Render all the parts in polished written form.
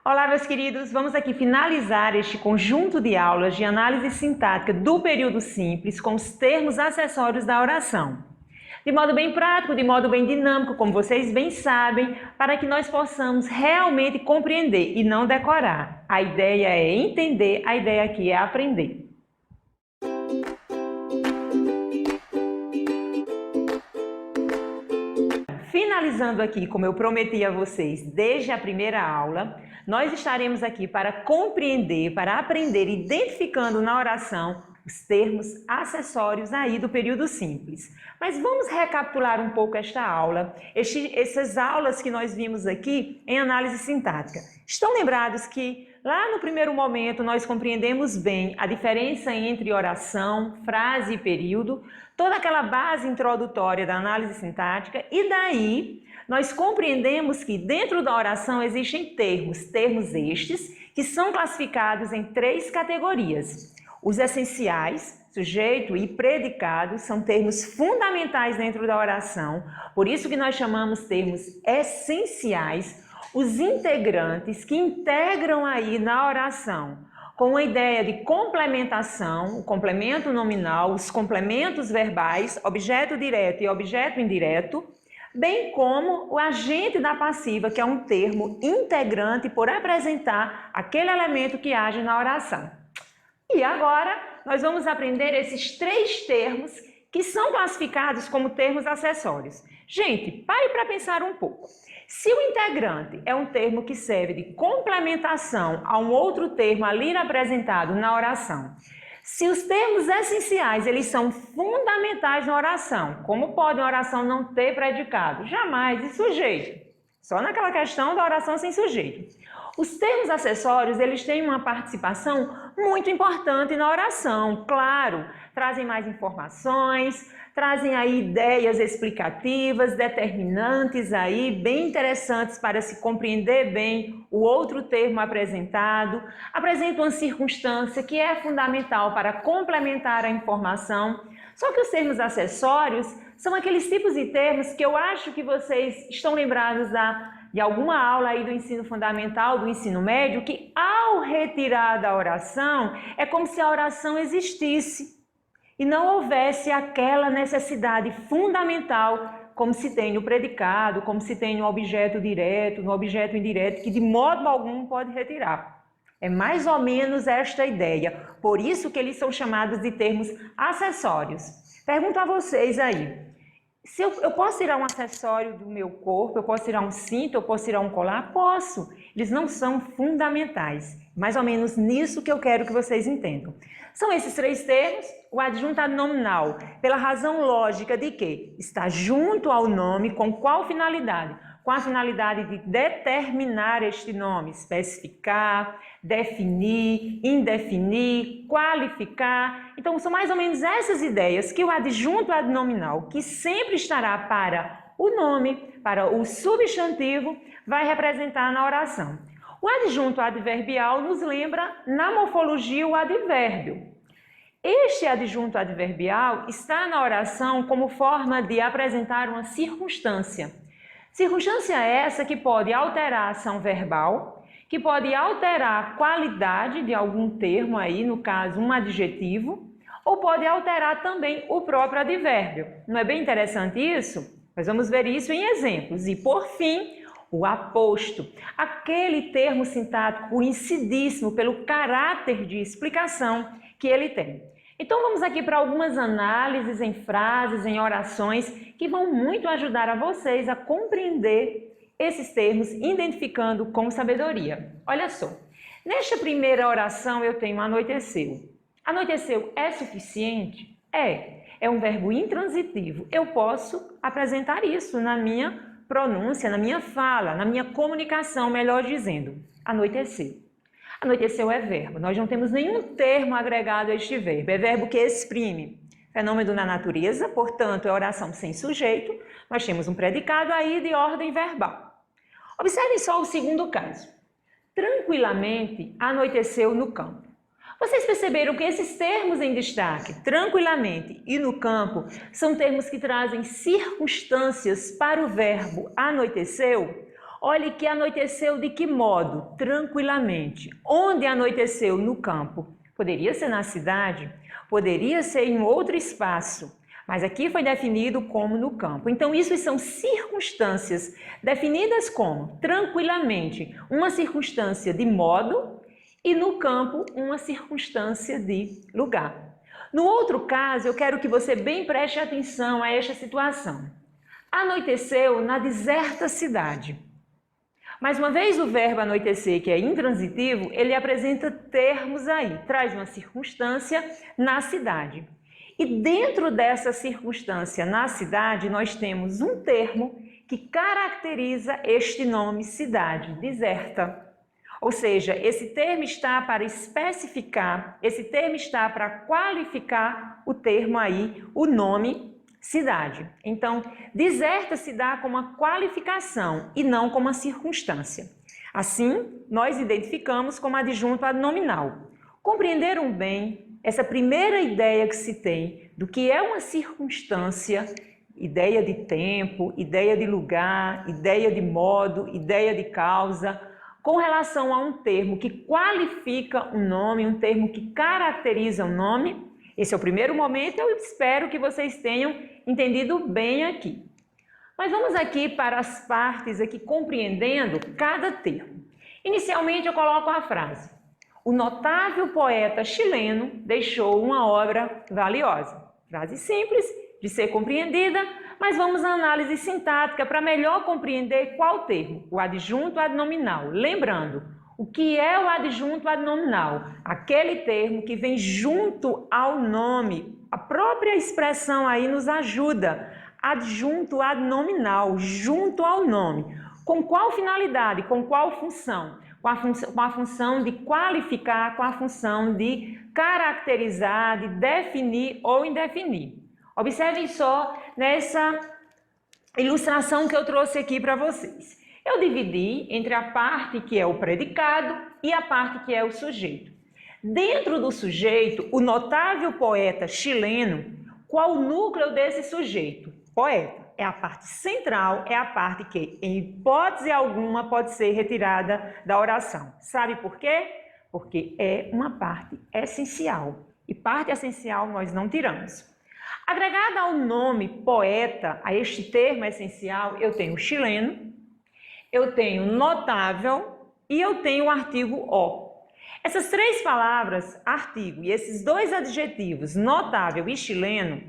Olá, meus queridos, vamos aqui finalizar este conjunto de aulas de análise sintática do período simples com os termos acessórios da oração. De modo bem prático, de modo bem dinâmico, como vocês bem sabem, para que nós possamos realmente compreender e não decorar. A ideia é entender, a ideia aqui é aprender. Finalizando aqui, como eu prometi a vocês desde a primeira aula, nós estaremos aqui para compreender, para aprender, identificando na oração os termos acessórios aí do período simples. Mas vamos recapitular um pouco esta aula, essas aulas que nós vimos aqui em análise sintática. Estão lembrados que lá no primeiro momento nós compreendemos bem a diferença entre oração, frase e período, toda aquela base introdutória da análise sintática, e daí nós compreendemos que dentro da oração existem termos estes que são classificados em 3 categorias. Os essenciais, sujeito e predicado, são termos fundamentais dentro da oração, por isso que nós chamamos termos essenciais. Os integrantes que integram aí na oração, com a ideia de complementação, o complemento nominal, os complementos verbais, objeto direto e objeto indireto, bem como o agente da passiva, que é um termo integrante por apresentar aquele elemento que age na oração. E agora nós vamos aprender esses 3 termos que são classificados como termos acessórios. Gente, pare para pensar um pouco. Se o integrante é um termo que serve de complementação a um outro termo ali apresentado na oração, se os termos essenciais eles são fundamentais na oração, como pode uma oração não ter predicado? Jamais, e sujeito? Só naquela questão da oração sem sujeito. Os termos acessórios, eles têm uma participação muito importante na oração, claro, trazem mais informações, trazem aí ideias explicativas, determinantes aí, bem interessantes para se compreender bem o outro termo apresentado, apresentam uma circunstância que é fundamental para complementar a informação. Só que os termos acessórios são aqueles tipos de termos que eu acho que vocês estão lembrados de alguma aula aí do ensino fundamental, do ensino médio, que ao retirar da oração, é como se a oração existisse e não houvesse aquela necessidade fundamental, como se tem no predicado, como se tem no objeto direto, no objeto indireto, que de modo algum pode retirar. É mais ou menos esta ideia, por isso que eles são chamados de termos acessórios. Pergunto a vocês aí, se eu posso tirar um acessório do meu corpo, eu posso tirar um cinto, eu posso tirar um colar? Posso. Eles não são fundamentais. Mais ou menos nisso que eu quero que vocês entendam. São esses 3 termos, o adjunto nominal, pela razão lógica de que está junto ao nome, com qual finalidade? Com a finalidade de determinar este nome, especificar, definir, indefinir, qualificar. Então, são mais ou menos essas ideias que o adjunto adnominal, que sempre estará para o nome, para o substantivo, vai representar na oração. O adjunto adverbial nos lembra, na morfologia, o advérbio. Este adjunto adverbial está na oração como forma de apresentar uma circunstância. Circunstância essa que pode alterar a ação verbal, que pode alterar a qualidade de algum termo aí, no caso um adjetivo, ou pode alterar também o próprio advérbio. Não é bem interessante isso? Mas vamos ver isso em exemplos. E por fim, o aposto, aquele termo sintático conhecidíssimo pelo caráter de explicação que ele tem. Então vamos aqui para algumas análises em frases, em orações, que vão muito ajudar a vocês a compreender esses termos, identificando com sabedoria. Olha só, nesta primeira oração eu tenho anoiteceu. Anoiteceu é suficiente? É um verbo intransitivo. Eu posso apresentar isso na minha pronúncia, na minha fala, na minha comunicação, melhor dizendo. Anoiteceu. Anoiteceu é verbo. Nós não temos nenhum termo agregado a este verbo. É verbo que exprime. Fenômeno na natureza, portanto, é oração sem sujeito. Nós temos um predicado aí de ordem verbal. Observem só o segundo caso. Tranquilamente anoiteceu no campo. Vocês perceberam que esses termos em destaque, tranquilamente e no campo, são termos que trazem circunstâncias para o verbo anoiteceu? Olhe que anoiteceu de que modo? Tranquilamente. Onde anoiteceu? No campo. Poderia ser na cidade, poderia ser em outro espaço, mas aqui foi definido como no campo. Então, isso são circunstâncias definidas como tranquilamente, uma circunstância de modo e no campo, uma circunstância de lugar. No outro caso, eu quero que você bem preste atenção a esta situação. Anoiteceu na deserta cidade. Mais uma vez, o verbo anoitecer, que é intransitivo, ele apresenta termos aí, traz uma circunstância na cidade. E dentro dessa circunstância na cidade, nós temos um termo que caracteriza este nome cidade, deserta. Ou seja, esse termo está para especificar, esse termo está para qualificar o termo aí, o nome cidade. Então, deserta se dá como uma qualificação e não como uma circunstância. Assim, nós identificamos como adjunto adnominal. Compreenderam bem essa primeira ideia que se tem do que é uma circunstância, ideia de tempo, ideia de lugar, ideia de modo, ideia de causa, com relação a um termo que qualifica um nome, um termo que caracteriza um nome. Esse é o primeiro momento, eu espero que vocês tenham entendido bem aqui. Mas vamos aqui para as partes aqui compreendendo cada termo. Inicialmente eu coloco a frase: o notável poeta chileno deixou uma obra valiosa. Frase simples de ser compreendida, mas vamos à análise sintática para melhor compreender qual termo, o adjunto adnominal. Lembrando, o que é o adjunto adnominal? Aquele termo que vem junto ao nome. A própria expressão aí nos ajuda. Adjunto adnominal, junto ao nome. Com qual finalidade? Com qual função? Com a função de qualificar, com a função de caracterizar, de definir ou indefinir. Observem só nessa ilustração que eu trouxe aqui para vocês. Eu dividi entre a parte que é o predicado e a parte que é o sujeito. Dentro do sujeito, o notável poeta chileno, qual o núcleo desse sujeito? Poeta. É a parte central, é a parte que, em hipótese alguma, pode ser retirada da oração. Sabe por quê? Porque é uma parte essencial. E parte essencial nós não tiramos. Agregada ao nome poeta, a este termo essencial, eu tenho chileno, eu tenho notável e eu tenho o artigo o. Essas três palavras, artigo, e esses dois adjetivos, notável e chileno,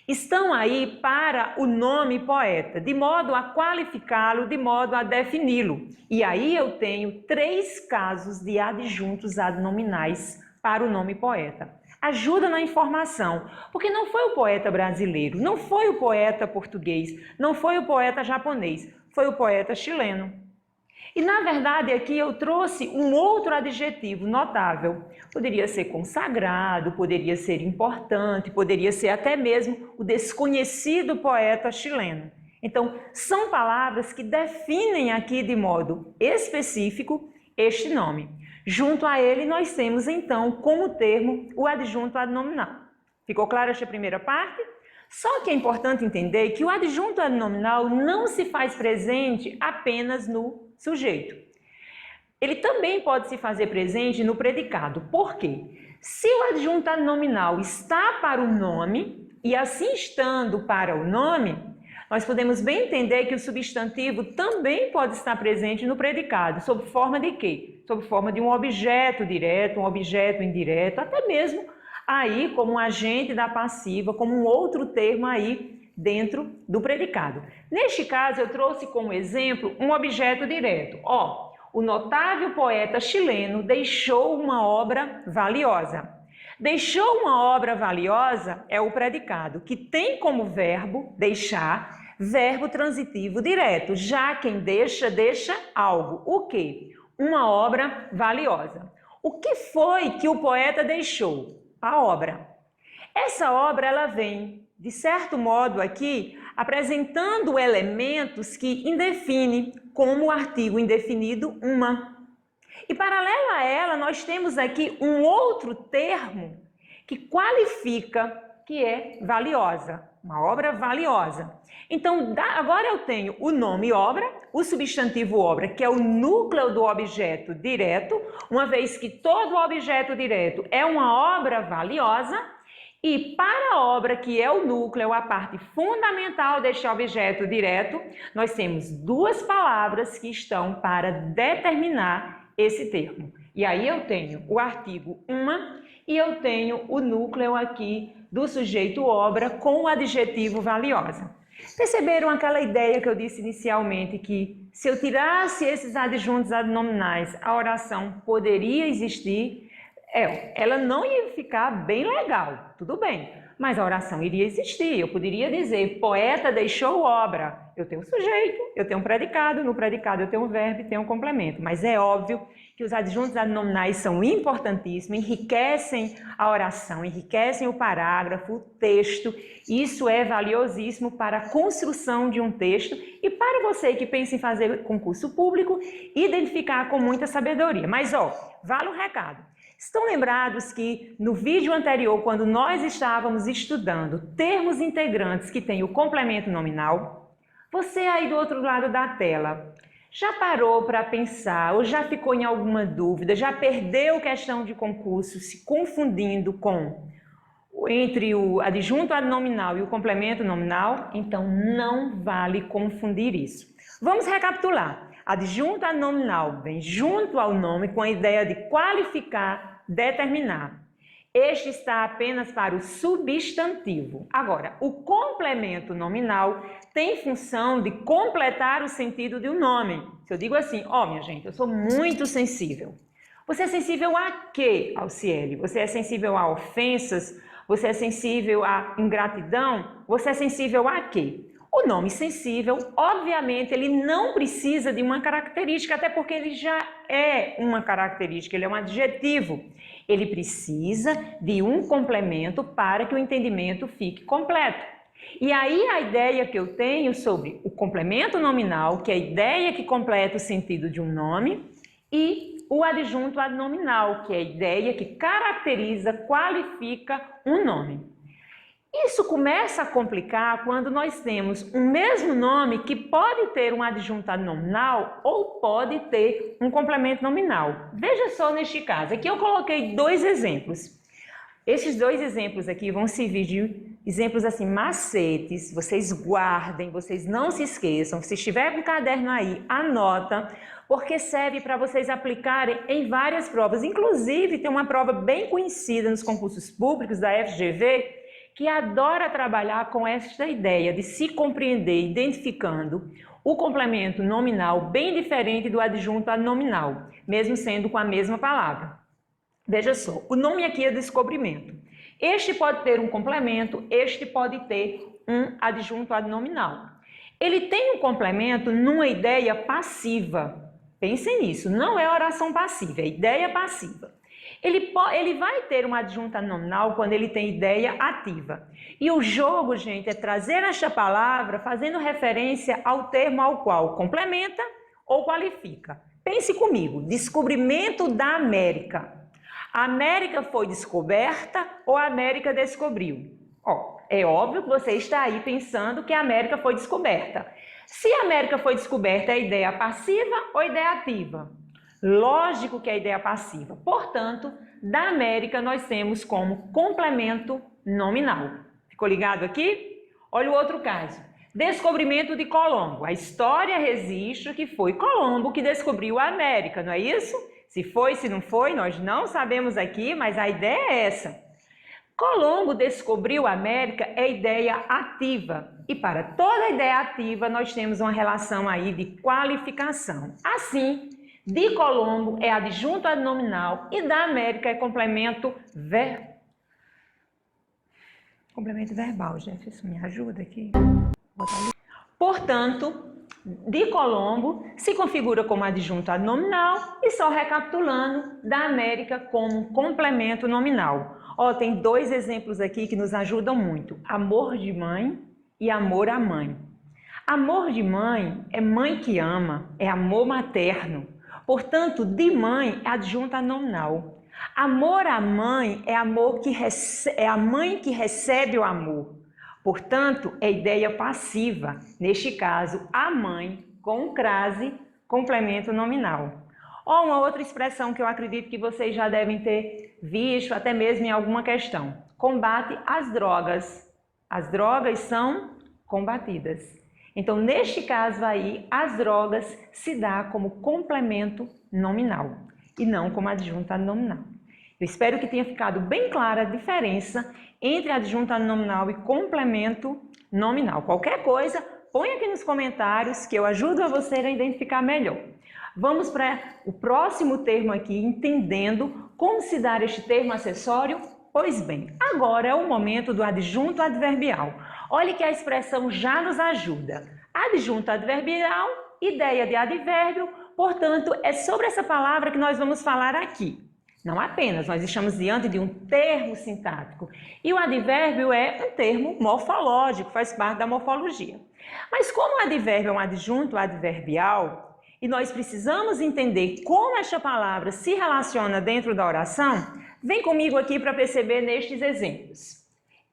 estão aí para o nome poeta, de modo a qualificá-lo, de modo a defini-lo. E aí eu tenho três casos de adjuntos adnominais para o nome poeta. Ajuda na informação, porque não foi o poeta brasileiro, não foi o poeta português, não foi o poeta japonês, foi o poeta chileno. E na verdade aqui eu trouxe um outro adjetivo notável. Poderia ser consagrado, poderia ser importante, poderia ser até mesmo o desconhecido poeta chileno. Então, são palavras que definem aqui de modo específico este nome. Junto a ele nós temos então como termo o adjunto adnominal. Ficou clara esta primeira parte? Só que é importante entender que o adjunto adnominal não se faz presente apenas no sujeito. Ele também pode se fazer presente no predicado. Por quê? Se o adjunto adnominal está para o nome, e assim estando para o nome, nós podemos bem entender que o substantivo também pode estar presente no predicado, sob forma de quê? Sob forma de um objeto direto, um objeto indireto, até mesmo aí como um agente da passiva, como um outro termo aí dentro do predicado. Neste caso, eu trouxe como exemplo um objeto direto. O notável poeta chileno deixou uma obra valiosa. Deixou uma obra valiosa é o predicado, que tem como verbo deixar, verbo transitivo direto. Já quem deixa, deixa algo. O quê? Uma obra valiosa. O que foi que o poeta deixou? A obra. Essa obra, ela vem, de certo modo aqui, apresentando elementos que indefinem como o artigo indefinido uma. E paralelo a ela, nós temos aqui um outro termo que qualifica que é valiosa, uma obra valiosa. Então, agora eu tenho o nome obra, o substantivo obra, que é o núcleo do objeto direto, uma vez que todo objeto direto é uma obra valiosa, e para a obra, que é o núcleo, a parte fundamental deste objeto direto, nós temos duas palavras que estão para determinar esse termo. E aí eu tenho o artigo uma e eu tenho o núcleo aqui do sujeito obra com o adjetivo valiosa. Perceberam aquela ideia que eu disse inicialmente, que se eu tirasse esses adjuntos adnominais, a oração poderia existir? Ela não ia ficar bem legal, tudo bem, mas a oração iria existir. Eu poderia dizer, poeta deixou obra. Eu tenho um sujeito, eu tenho um predicado, no predicado eu tenho um verbo e tenho um complemento. Mas é óbvio que os adjuntos adnominais são importantíssimos, enriquecem a oração, enriquecem o parágrafo, o texto. Isso é valiosíssimo para a construção de um texto e para você que pensa em fazer concurso público, identificar com muita sabedoria. Mas, vale o recado. Estão lembrados que no vídeo anterior, quando nós estávamos estudando termos integrantes que têm o complemento nominal, você aí do outro lado da tela já parou para pensar ou já ficou em alguma dúvida, já perdeu questão de concurso se confundindo entre o adjunto adnominal e o complemento nominal? Então não vale confundir isso. Vamos recapitular. Adjunto adnominal vem junto ao nome com a ideia de qualificar, determinar. Este está apenas para o substantivo. Agora, o complemento nominal tem função de completar o sentido de um nome. Se eu digo assim, minha gente, eu sou muito sensível. Você é sensível a quê, Alciele? Você é sensível a ofensas? Você é sensível à ingratidão? Você é sensível a quê? O nome sensível, obviamente, ele não precisa de uma característica, até porque ele já é uma característica, ele é um adjetivo. Ele precisa de um complemento para que o entendimento fique completo. E aí a ideia que eu tenho sobre o complemento nominal, que é a ideia que completa o sentido de um nome, e o adjunto adnominal, que é a ideia que caracteriza, qualifica um nome. Isso começa a complicar quando nós temos um mesmo nome que pode ter um adjunto adnominal ou pode ter um complemento nominal. Veja só neste caso, aqui eu coloquei dois exemplos. Esses dois exemplos aqui vão servir de exemplos assim, macetes, vocês guardem, vocês não se esqueçam. Se estiver com o caderno aí, anota, porque serve para vocês aplicarem em várias provas. Inclusive, tem uma prova bem conhecida nos concursos públicos da FGV, que adora trabalhar com esta ideia de se compreender identificando o complemento nominal bem diferente do adjunto adnominal, mesmo sendo com a mesma palavra. Veja só, o nome aqui é descobrimento. Este pode ter um complemento, este pode ter um adjunto adnominal. Ele tem um complemento numa ideia passiva. Pensem nisso, não é oração passiva, é ideia passiva. Ele vai ter um adjunto nominal quando ele tem ideia ativa. E o jogo, gente, é trazer esta palavra fazendo referência ao termo ao qual complementa ou qualifica. Pense comigo, descobrimento da América. A América foi descoberta ou a América descobriu? É óbvio que você está aí pensando que a América foi descoberta. Se a América foi descoberta, é ideia passiva ou ideia ativa? Lógico que é a ideia passiva. Portanto, da América nós temos como complemento nominal. Ficou ligado aqui? Olha o outro caso. Descobrimento de Colombo. A história registra que foi Colombo que descobriu a América, não é isso? Se foi, se não foi, nós não sabemos aqui, mas a ideia é essa. Colombo descobriu a América é ideia ativa. E para toda ideia ativa nós temos uma relação aí de qualificação. Assim, de Colombo é adjunto adnominal e da América é complemento verbal. Gente, isso me ajuda aqui. Portanto, de Colombo se configura como adjunto adnominal e só recapitulando, da América como complemento nominal. Tem dois exemplos aqui que nos ajudam muito. Amor de mãe e amor à mãe. Amor de mãe é mãe que ama, é amor materno. Portanto, de mãe é adjunto nominal. Amor à mãe é é a mãe que recebe o amor. Portanto, é ideia passiva. Neste caso, a mãe com crase, complemento nominal. Ou uma outra expressão que eu acredito que vocês já devem ter visto, até mesmo em alguma questão. Combate às drogas. As drogas são combatidas. Então, neste caso aí, as drogas se dá como complemento nominal e não como adjunta nominal. Eu espero que tenha ficado bem clara a diferença entre adjunta nominal e complemento nominal. Qualquer coisa, põe aqui nos comentários que eu ajudo a você a identificar melhor. Vamos para o próximo termo aqui, entendendo como se dá este termo acessório. Pois bem, agora é o momento do adjunto adverbial. Olhe que a expressão já nos ajuda. Adjunto adverbial, ideia de advérbio, portanto, é sobre essa palavra que nós vamos falar aqui. Não apenas, nós estamos diante de um termo sintático. E o advérbio é um termo morfológico, faz parte da morfologia. Mas como o advérbio é um adjunto adverbial, e nós precisamos entender como esta palavra se relaciona dentro da oração, vem comigo aqui para perceber nestes exemplos.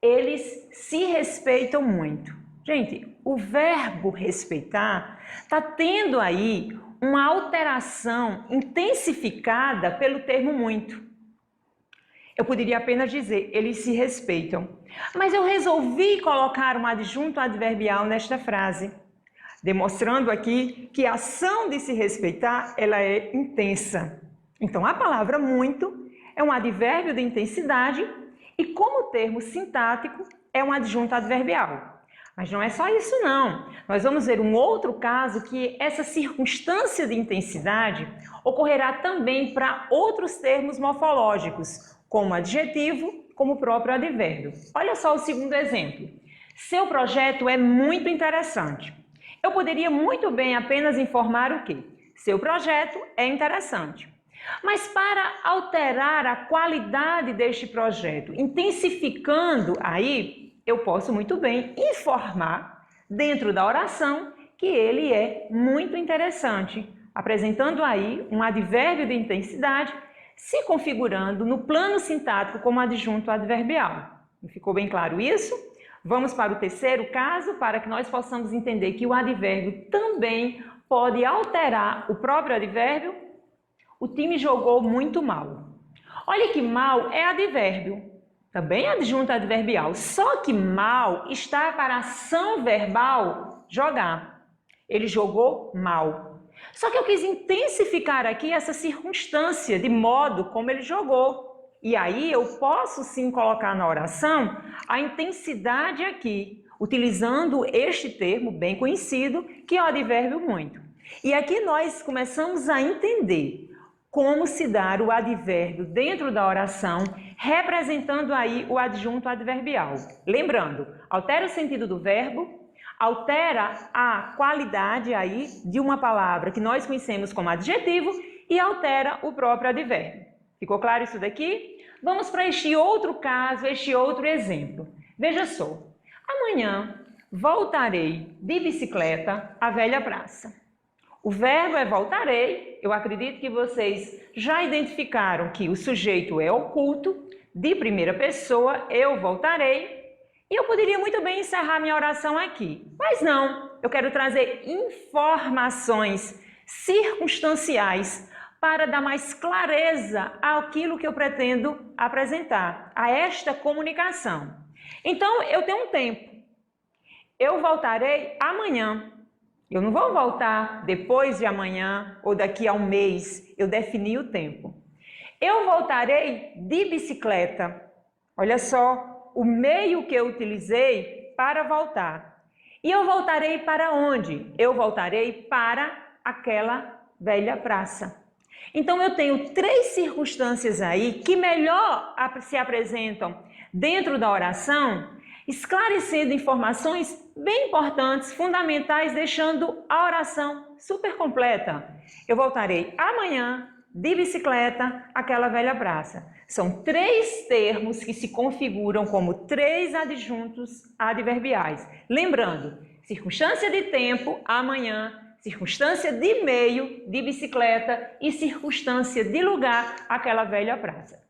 Eles se respeitam muito. Gente, o verbo respeitar está tendo aí uma alteração intensificada pelo termo muito. Eu poderia apenas dizer, eles se respeitam. Mas eu resolvi colocar um adjunto adverbial nesta frase, demonstrando aqui que a ação de se respeitar, ela é intensa. Então, a palavra muito é um advérbio de intensidade e, como termo sintático, é um adjunto adverbial. Mas não é só isso não. Nós vamos ver um outro caso que essa circunstância de intensidade ocorrerá também para outros termos morfológicos, como adjetivo, como o próprio advérbio. Olha só o segundo exemplo. Seu projeto é muito interessante. Eu poderia muito bem apenas informar o quê? Seu projeto é interessante. Mas para alterar a qualidade deste projeto, intensificando aí, eu posso muito bem informar dentro da oração que ele é muito interessante, apresentando aí um advérbio de intensidade, se configurando no plano sintático como adjunto adverbial. Ficou bem claro isso? Vamos para o terceiro caso, para que nós possamos entender que o advérbio também pode alterar o próprio advérbio. O time jogou muito mal. Olha que mal é advérbio. Também é adjunto adverbial, só que mal está para a ação verbal jogar. Ele jogou mal. Só que eu quis intensificar aqui essa circunstância de modo como ele jogou. E aí eu posso sim colocar na oração a intensidade aqui, utilizando este termo bem conhecido, que é o advérbio muito. E aqui nós começamos a entender como se dá o advérbio dentro da oração, representando aí o adjunto adverbial. Lembrando, altera o sentido do verbo, altera a qualidade aí de uma palavra que nós conhecemos como adjetivo e altera o próprio advérbio. Ficou claro isso daqui? Vamos para este outro caso, este outro exemplo. Veja só, amanhã voltarei de bicicleta à velha praça. O verbo é voltarei. Eu acredito que vocês já identificaram que o sujeito é oculto, de primeira pessoa, eu voltarei. E eu poderia muito bem encerrar minha oração aqui, mas não. Eu quero trazer informações circunstanciais para dar mais clareza àquilo que eu pretendo apresentar, a esta comunicação. Então, eu tenho um tempo. Eu voltarei amanhã. Eu não vou voltar depois de amanhã ou daqui a um mês, eu defini o tempo. Eu voltarei de bicicleta. Olha só, o meio que eu utilizei para voltar. E eu voltarei para onde? Eu voltarei para aquela velha praça. Então eu tenho três circunstâncias aí que melhor se apresentam dentro da oração, esclarecendo informações bem importantes, fundamentais, deixando a oração super completa. Eu voltarei amanhã de bicicleta àquela velha praça. São três termos que se configuram como três adjuntos adverbiais. Lembrando, circunstância de tempo, amanhã, circunstância de meio, de bicicleta, e circunstância de lugar, aquela velha praça.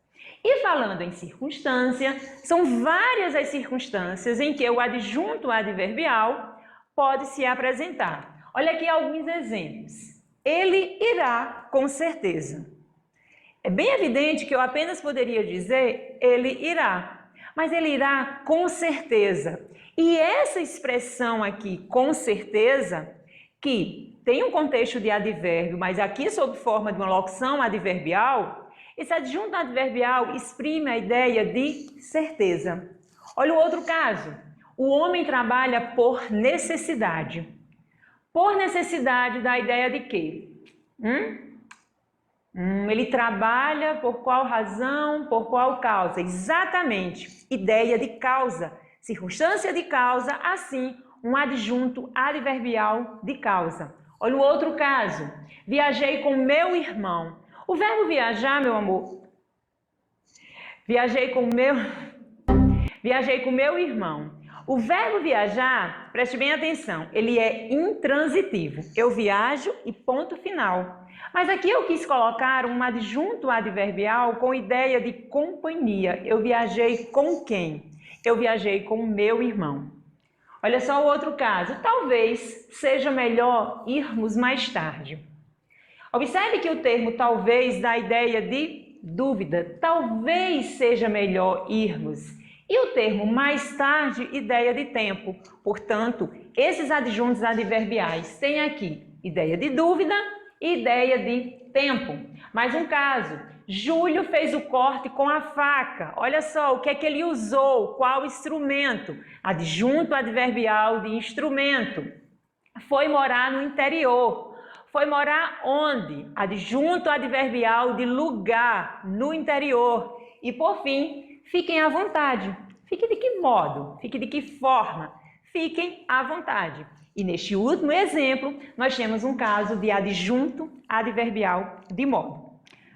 E falando em circunstância, são várias as circunstâncias em que o adjunto adverbial pode se apresentar. Olha aqui alguns exemplos. Ele irá com certeza. É bem evidente que eu apenas poderia dizer ele irá, mas ele irá com certeza. E essa expressão aqui, com certeza, que tem um contexto de advérbio, mas aqui sob forma de uma locução adverbial, esse adjunto adverbial exprime a ideia de certeza. Olha o outro caso. O homem trabalha por necessidade. Por necessidade dá a ideia de quê? Ele trabalha por qual razão, por qual causa? Exatamente, ideia de causa, circunstância de causa, assim, um adjunto adverbial de causa. Olha o outro caso, viajei com meu irmão. O verbo viajar, meu amor, viajei com meu irmão. O verbo viajar, preste bem atenção, ele é intransitivo. Eu viajo e ponto final. Mas aqui eu quis colocar um adjunto adverbial com ideia de companhia. Eu viajei com quem? Eu viajei com meu irmão. Olha só o outro caso. Talvez seja melhor irmos mais tarde. Observe que o termo talvez dá a ideia de dúvida. Talvez seja melhor irmos. E o termo mais tarde, ideia de tempo. Portanto, esses adjuntos adverbiais têm aqui ideia de dúvida e ideia de tempo. Mais um caso. Júlio fez o corte com a faca. Olha só, o que é que ele usou? Qual instrumento? Adjunto adverbial de instrumento. Foi morar no interior. Foi morar onde? Adjunto adverbial de lugar, no interior. E por fim, fiquem à vontade. Fique de que modo? Fique de que forma? Fiquem à vontade. E neste último exemplo, nós temos um caso de adjunto adverbial de modo.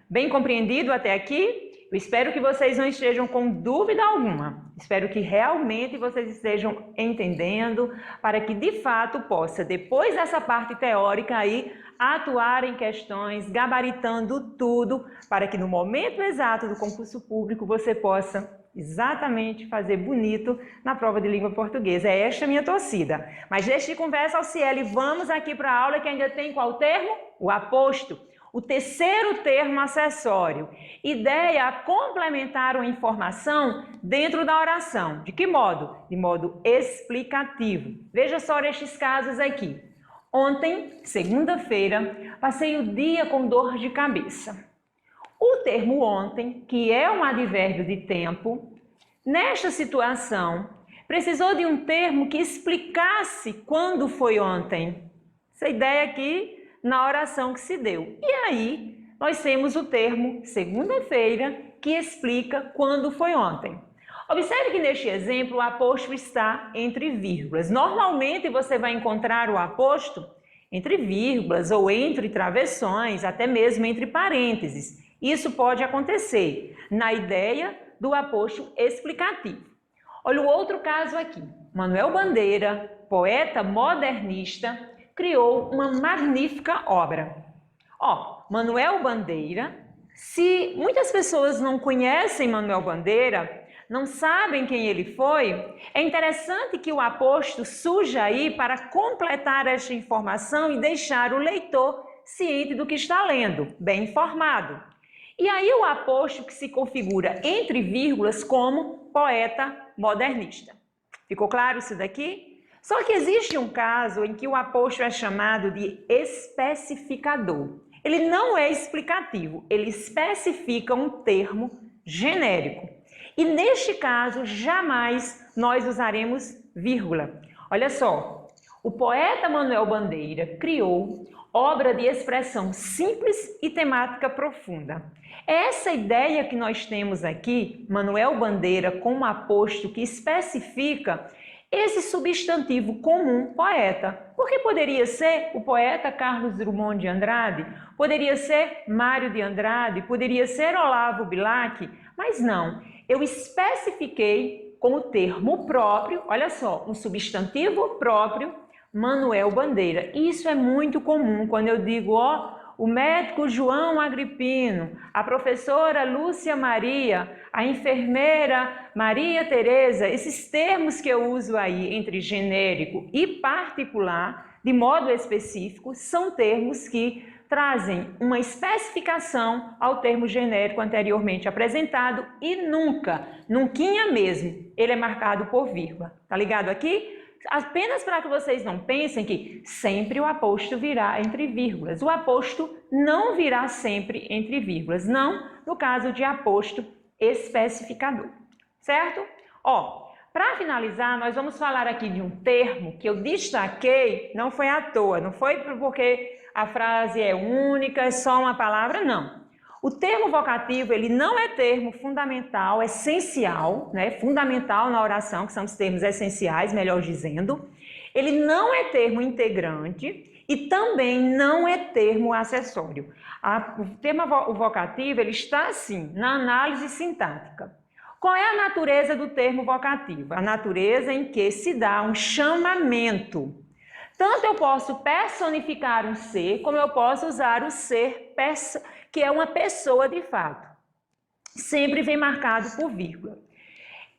Bem compreendido até aqui? Eu espero que vocês não estejam com dúvida alguma. Espero que realmente vocês estejam entendendo para que de fato possa, depois dessa parte teórica aí, atuar em questões, gabaritando tudo, para que no momento exato do concurso público você possa exatamente fazer bonito na prova de língua portuguesa. É esta a minha torcida. Mas deixe de conversa, Alciele, vamos aqui para a aula que ainda tem qual termo? O aposto. O terceiro termo acessório. Ideia a complementar uma informação dentro da oração. De que modo? De modo explicativo. Veja só estes casos aqui. Ontem, segunda-feira, passei o dia com dor de cabeça. O termo ontem, que é um advérbio de tempo, nesta situação, precisou de um termo que explicasse quando foi ontem. Essa ideia aqui na oração que se deu. E aí, nós temos o termo segunda-feira, que explica quando foi ontem. Observe que neste exemplo o aposto está entre vírgulas. Normalmente você vai encontrar o aposto entre vírgulas ou entre travessões, até mesmo entre parênteses. Isso pode acontecer na ideia do aposto explicativo. Olha o outro caso aqui. Manuel Bandeira, poeta modernista, criou uma magnífica obra. Manuel Bandeira, se muitas pessoas não conhecem Manuel Bandeira, não sabem quem ele foi, é interessante que o aposto surja aí para completar esta informação e deixar o leitor ciente do que está lendo, bem informado. E aí o aposto que se configura entre vírgulas como poeta modernista. Ficou claro isso daqui? Só que existe um caso em que o aposto é chamado de especificador. Ele não é explicativo, ele especifica um termo genérico. E neste caso, jamais nós usaremos vírgula. Olha só, o poeta Manuel Bandeira criou obra de expressão simples e temática profunda. É essa ideia que nós temos aqui, Manuel Bandeira como aposto que especifica esse substantivo comum poeta. Porque poderia ser o poeta Carlos Drummond de Andrade, poderia ser Mário de Andrade, poderia ser Olavo Bilac, mas não. Eu especifiquei com o termo próprio, olha só, um substantivo próprio, Manuel Bandeira. Isso é muito comum quando eu digo, ó, o médico João Agripino, a professora Lúcia Maria, a enfermeira Maria Tereza, esses termos que eu uso aí entre genérico e particular, de modo específico, são termos que trazem uma especificação ao termo genérico anteriormente apresentado e nunca mesmo, ele é marcado por vírgula. Tá ligado aqui? Apenas para que vocês não pensem que sempre o aposto virá entre vírgulas. O aposto não virá sempre entre vírgulas, não no caso de aposto especificador, certo? Ó, para finalizar, nós vamos falar aqui de um termo que eu destaquei, não foi à toa, não foi porque a frase é única, é só uma palavra, não. O termo vocativo, ele não é termo fundamental, essencial, né? Fundamental na oração, que são os termos essenciais, melhor dizendo. Ele não é termo integrante e também não é termo acessório. O termo vocativo, ele está assim, na análise sintática. Qual é a natureza do termo vocativo? A natureza em que se dá um chamamento. Tanto eu posso personificar um ser, como eu posso usar o ser que é uma pessoa de fato. Sempre vem marcado por vírgula.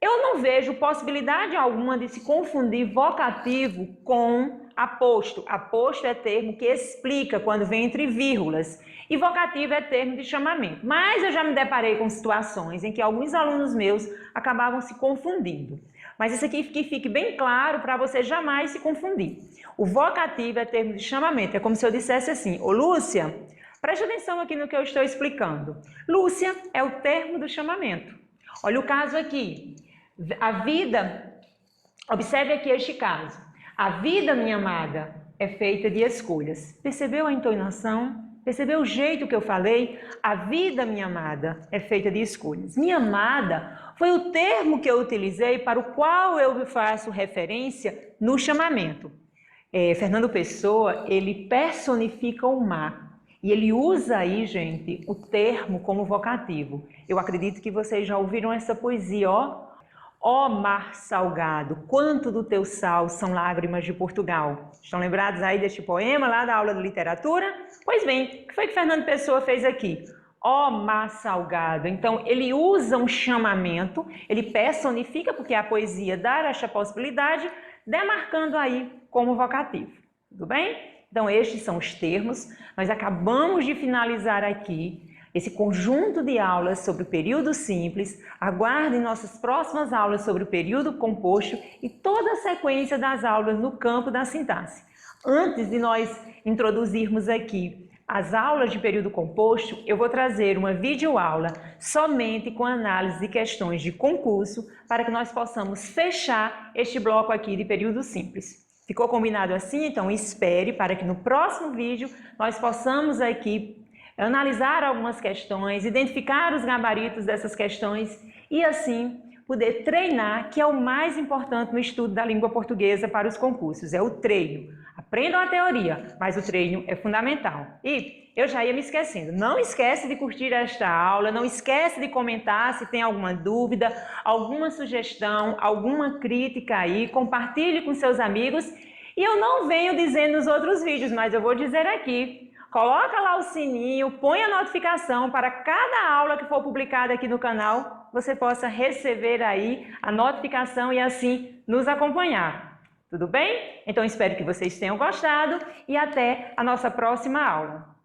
Eu não vejo possibilidade alguma de se confundir vocativo com aposto. Aposto é termo que explica quando vem entre vírgulas e vocativo é termo de chamamento. Mas eu já me deparei com situações em que alguns alunos meus acabavam se confundindo. Mas isso aqui que fique bem claro para você jamais se confundir. O vocativo é termo de chamamento. É como se eu dissesse assim, ô Lúcia, preste atenção aqui no que eu estou explicando. Lúcia é o termo do chamamento. Olha o caso aqui. A vida, observe aqui este caso. A vida, minha amada, é feita de escolhas. Percebeu a entonação? Percebeu o jeito que eu falei? A vida, minha amada, é feita de escolhas. Minha amada foi o termo que eu utilizei para o qual eu faço referência no chamamento. Fernando Pessoa, ele personifica o mar. E ele usa aí, gente, o termo como vocativo. Eu acredito que vocês já ouviram essa poesia, ó. Ó mar salgado, quanto do teu sal são lágrimas de Portugal. Estão lembrados aí deste poema lá da aula de literatura? Pois bem, o que foi que Fernando Pessoa fez aqui? Ó mar salgado. Então, ele usa um chamamento, ele personifica, porque a poesia dá esta possibilidade, demarcando aí como vocativo. Tudo bem? Então, estes são os termos. Nós acabamos de finalizar aqui esse conjunto de aulas sobre o período simples. Aguardem nossas próximas aulas sobre o período composto e toda a sequência das aulas no campo da sintaxe. Antes de nós introduzirmos aqui as aulas de período composto, eu vou trazer uma videoaula somente com análise de questões de concurso para que nós possamos fechar este bloco aqui de período simples. Ficou combinado assim? Então espere para que no próximo vídeo nós possamos aqui analisar algumas questões, identificar os gabaritos dessas questões e assim poder treinar, que é o mais importante no estudo da língua portuguesa para os concursos, é o treino. Aprendam a teoria, mas o treino é fundamental. E eu já ia me esquecendo, não esquece de curtir esta aula, não esquece de comentar se tem alguma dúvida, alguma sugestão, alguma crítica aí, compartilhe com seus amigos. E eu não venho dizendo nos outros vídeos, mas eu vou dizer aqui. Coloca lá o sininho, põe a notificação para cada aula que for publicada aqui no canal, você possa receber aí a notificação e assim nos acompanhar. Tudo bem? Então espero que vocês tenham gostado e até a nossa próxima aula.